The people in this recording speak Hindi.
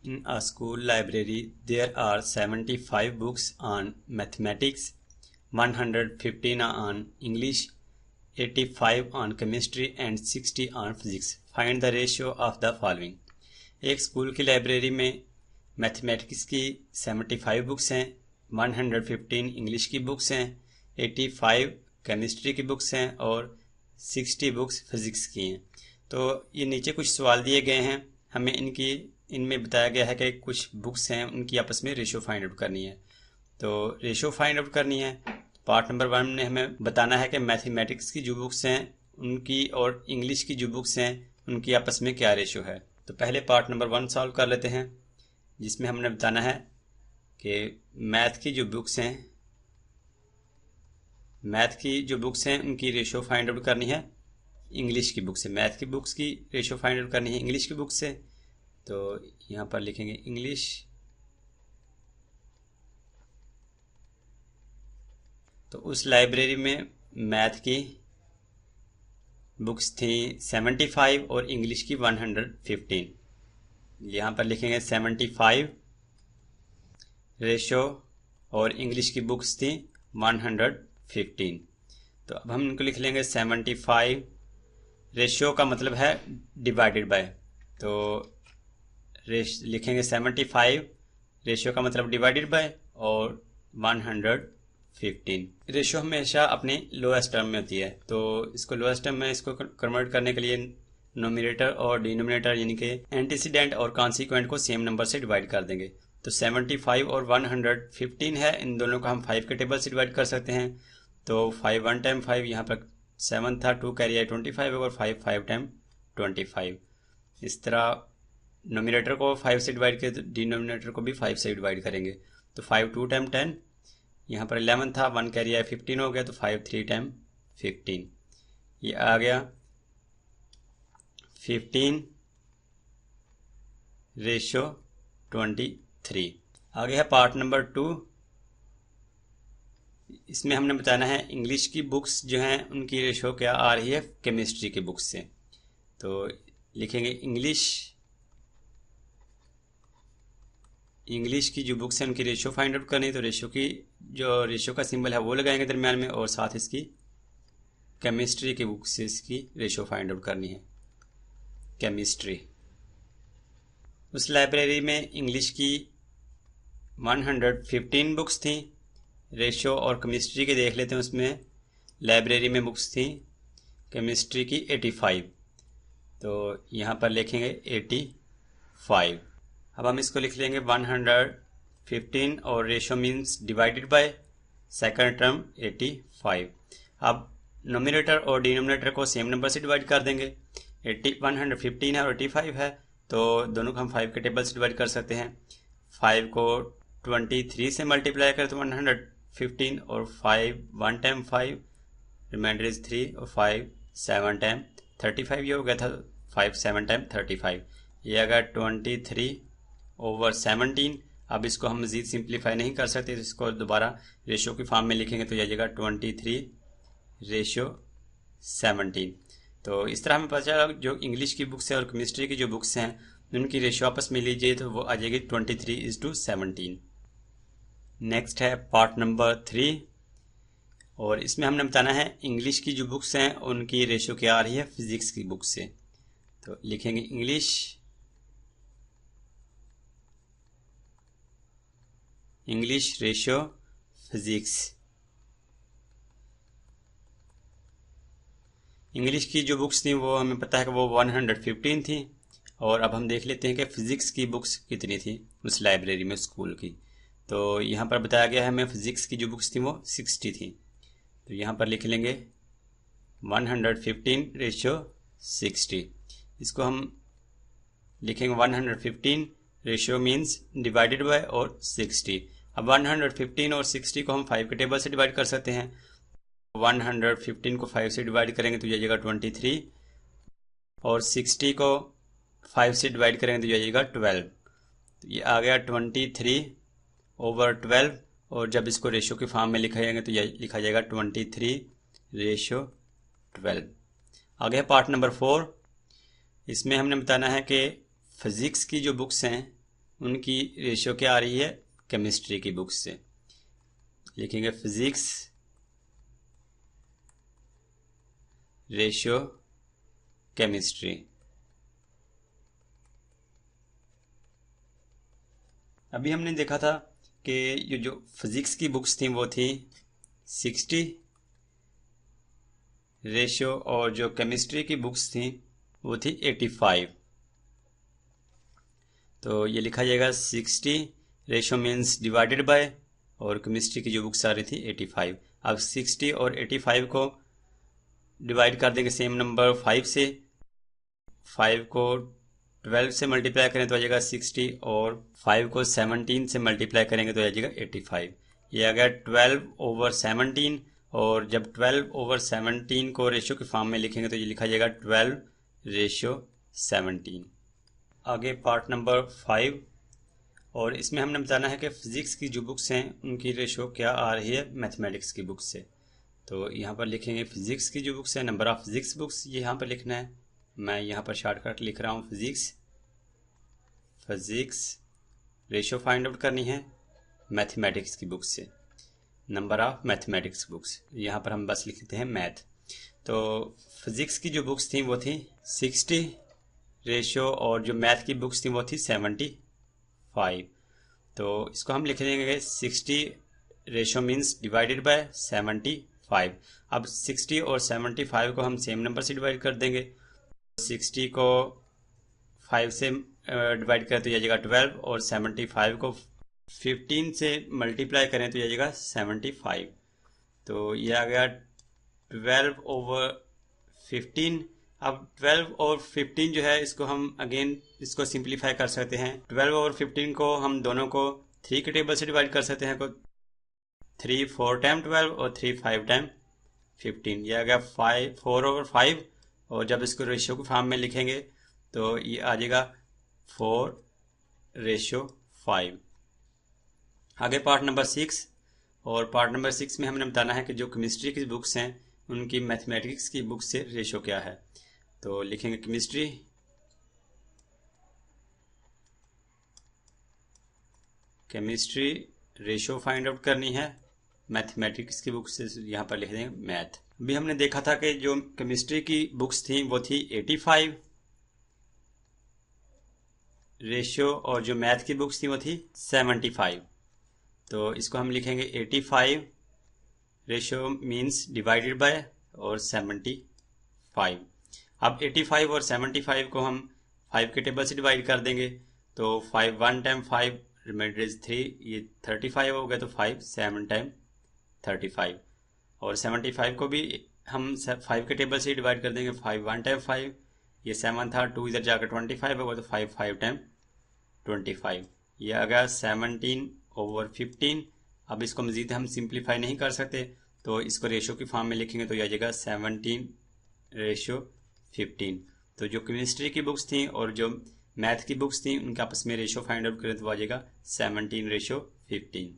In a school library, there are 75 books on mathematics, 115 on English, 85 on chemistry and 60 on physics. Find the ratio of the following. एक स्कूल की लाइब्रेरी में मैथमेटिक्स की 75 बुक्स हैं, 115 इंग्लिश की बुक्स हैं, 85 केमिस्ट्री की बुक्स हैं और 60 बुक्स फिजिक्स की हैं। तो ये नीचे कुछ सवाल दिए गए हैं, हमें इनमें बताया गया है कि कुछ बुक्स हैं उनकी आपस में रेशो फाइंड आउट करनी है। तो रेशो फाइंड आउट करनी है, पार्ट नंबर 1 में हमें बताना है कि मैथमेटिक्स की जो बुक्स हैं उनकी और इंग्लिश की जो बुक्स हैं उनकी आपस में क्या रेशो है। तो पहले पार्ट नंबर 1 सॉल्व कर लेते हैं, जिसमें हमने बताना है कि मैथ की जो बुक्स हैं उनकी रेशो फाइंड आउट करनी है इंग्लिश की बुक से। मैथ की बुक्स की रेशो फाइंड आउट करनी है इंग्लिश की बुक से। तो यहाँ पर लिखेंगे इंग्लिश, तो उस लाइब्रेरी में मैथ की बुक्स थी 75 और इंग्लिश की 115। यहाँ पर लिखेंगे 75 रेशो और इंग्लिश की बुक्स थी 115। तो अब हम इनको लिख लेंगे 75 रेशियो का मतलब है डिवाइडेड बाय, तो लिखेंगे 75 रेशियो का मतलब डिवाइडेड बाय और 115। रेशियो हमेशा अपनी लोएस्ट टर्म में होती है, तो इसको लोएस्ट टर्म में इसको कन्वर्ट करने के लिए नोमिनेटर और डिनोमिनेटर यानी कि एंटीसीडेंट और कॉन्सिक्वेंट को सेम नंबर से डिवाइड कर देंगे। तो 75 और 115 है, इन दोनों को हम 5 के टेबल से डिवाइड कर सकते हैं। तो 5 1 टाइम 5, यहाँ पर 7 था, 2 कैरी है 25 और 5 5 टाइम 25। इस तरह नोमिनेटर को 5 से डिवाइड किया तो डिनोमिनेटर को भी 5 से डिवाइड करेंगे। तो 5 2 टाइम 10, यहाँ पर 11 था, 1 कैरी है 15 हो गया, तो 5 3 टाइम 15, ये आ गया 15 रेशो 23। आगे है पार्ट नंबर 2, इसमें हमने बताना है इंग्लिश की बुक्स जो हैं उनकी रेशो क्या आ रही है केमिस्ट्री की बुक्स से। तो लिखेंगे इंग्लिश की जो बुक्स हैं उनकी रेशो फाइंड आउट करनी है। तो रेशो का सिंबल है वो लगाएंगे दरमियान में, और साथ इसकी केमिस्ट्री की बुक्स से इसकी रेशो फाइंड आउट करनी है केमिस्ट्री। उस लाइब्रेरी में इंग्लिश की 115 बुक्स थी, रेशो और केमिस्ट्री के देख लेते हैं। उसमें लाइब्रेरी में बुक्स थी केमिस्ट्री की 85, तो यहाँ पर लिखेंगे 85। अब हम इसको लिख लेंगे 115 और ratio means divided by second term 85। अब नोमिनेटर और डिनोमिनेटर को सेम नंबर से डिवाइड कर देंगे। 115 है और 85 है, तो दोनों को हम 5 के टेबल से डिवाइड कर सकते हैं। 5 को 23 से मल्टीप्लाई करें तो 115 और 5 1 टाइम 5, रिमाइंडर इज 3 और 5 7 टाइम 35, ये हो गया था 5 7 टाइम 35, ये आ गया 23 ओवर 17। अब इसको हम मजीद सिंप्लीफाई नहीं कर सकते, तो इसको दोबारा रेशो की फॉर्म में लिखेंगे तो यह जगह 23 रेशो 17। तो इस तरह हमें पता चला जो इंग्लिश की बुक्स है और केमिस्ट्री की जो बुक्स हैं उनकी रेशो आपस में लीजिए तो वो आ जाएगी 23:17। नेक्स्ट है पार्ट नंबर 3, और इसमें हमने बताना है इंग्लिश की जो बुक्स हैं उनकी रेशो क्या आ रही है फिजिक्स की बुक से। तो लिखेंगे इंग्लिश रेशो फिजिक्स। इंग्लिश की जो बुक्स थी वो हमें पता है कि वो 115 थी, और अब हम देख लेते हैं कि फिजिक्स की बुक्स कितनी थी उस लाइब्रेरी में स्कूल की। तो यहाँ पर बताया गया है हमें फिजिक्स की जो बुक्स थी वो 60 थी, तो यहाँ पर लिख लेंगे 115 रेशो 60। इसको हम लिखेंगे 115 रेशियो मीन्स डिवाइडेड बाय और 60। अब 115 और 60 को हम 5 के टेबल से डिवाइड कर सकते हैं। 115 को 5 से डिवाइड करेंगे तो यह जाएगा 23, और 60 को 5 से डिवाइड करेंगे तो यह जाएगा 12। तो ये आ गया 23 ओवर 12, और जब इसको रेशियो की फॉर्म में लिखा जाएगा तो यह लिखा जाएगा 23 रेशियो 12। आगे है पार्ट नंबर 4, इसमें हमने बताना है कि फिजिक्स की जो बुक्स हैं उनकी रेशियो क्या आ रही है केमिस्ट्री की बुक से। लिखेंगे फिजिक्स रेशियो केमिस्ट्री। अभी हमने देखा था कि ये जो फिजिक्स की बुक्स थी वो थी 60 रेशियो और जो केमिस्ट्री की बुक्स थी वो थी 85। तो ये लिखा जाएगा 60 रेशियो मीन्स डिवाइडेड बाय, और केमिस्ट्री की जो बुक्स आ रही थी 85। अब 60 और 85 को डिवाइड कर देंगे सेम नंबर 5 से। 5 को 12 से मल्टीप्लाई करें तो आ जाएगा 60, और 5 को 17 से मल्टीप्लाई करेंगे तो आ जाएगा 85। ये आ गया 12/17, और जब 12/17 को रेशियो के फॉर्म में लिखेंगे तो ये लिखा जाएगा 12/17। आगे पार्ट नंबर 5, और इसमें हमने बताना है कि फिजिक्स की जो बुक्स हैं उनकी रेशियो क्या आ रही है मैथमेटिक्स की बुक्स से। तो यहाँ पर लिखेंगे फिजिक्स की जो बुक्स है, नंबर ऑफ फिजिक्स बुक्स ये यहाँ पर लिखना है। मैं यहाँ पर शॉर्टकट लिख रहा हूँ फिजिक्स रेशियो फाइंड आउट करनी है मैथमेटिक्स की बुक्स से, नंबर ऑफ मैथमेटिक्स बुक्स। यहाँ पर हम बस लिखते हैं मैथ। तो फिजिक्स की जो बुक्स थी वो थी 60 रेशियो, और जो मैथ की बुक्स थी वो थी 75। तो इसको हम लिख देंगे 60 रेशियो मीन्स डिवाइडेड बाय 75। अब 60 और 75 को हम सेम नंबर से डिवाइड कर देंगे। 60 को 5 से डिवाइड करें तो यह जाएगा 12, और 75 को 15 से मल्टीप्लाई करें तो यह जाएगा 75। तो यह आ गया 12/15। अब 12/15 जो है इसको हम अगेन इसको सिंप्लीफाई कर सकते हैं। 12/15 को हम दोनों को 3 के टेबल से डिवाइड कर सकते हैं। को 3 4 टाइम 12 और 3 5 टाइम 15। यह आ गया 4/5, और जब इसको रेशियो के फॉर्म में लिखेंगे तो ये आ जाएगा 4/5। आगे पार्ट नंबर 6, और पार्ट नंबर 6 में हमने बताना है कि जो केमिस्ट्री की बुक्स हैं उनकी मैथमेटिक्स की बुक से रेशियो क्या है। तो लिखेंगे केमिस्ट्री रेशियो फाइंड आउट करनी है मैथमेटिक्स की बुक से, यहाँ पर लिख देंगे मैथ। अभी हमने देखा था कि जो केमिस्ट्री की बुक्स थी वो थी 85 रेशियो, और जो मैथ की बुक्स थी वो थी 75। तो इसको हम लिखेंगे 85 रेशियो मीन्स डिवाइडेड बाय और 75। अब 85 और 75 को हम 5 के टेबल से डिवाइड कर देंगे। तो 5 1 टाइम 5 रिमाइंडर इज 3, ये 35 हो गया। तो 5 7 टाइम 35, और 75 को भी हम 5 के टेबल से डिवाइड कर देंगे। 5 1 टाइम 5, ये 7 था, 2 इधर जाकर 25 होगा। तो 5 5 टाइम 25, ये आ गया 17/15। अब इसको मजीद हम सिंप्लीफाई नहीं कर सकते, तो इसको रेशियो की फॉर्म में लिखेंगे तो यह आ जाएगा 17/15। तो जो केमिस्ट्री की बुक्स थी और जो मैथ की बुक्स थी उनके आपस में रेशियो फाइंड आउट करें तो आ जाएगा 17/15।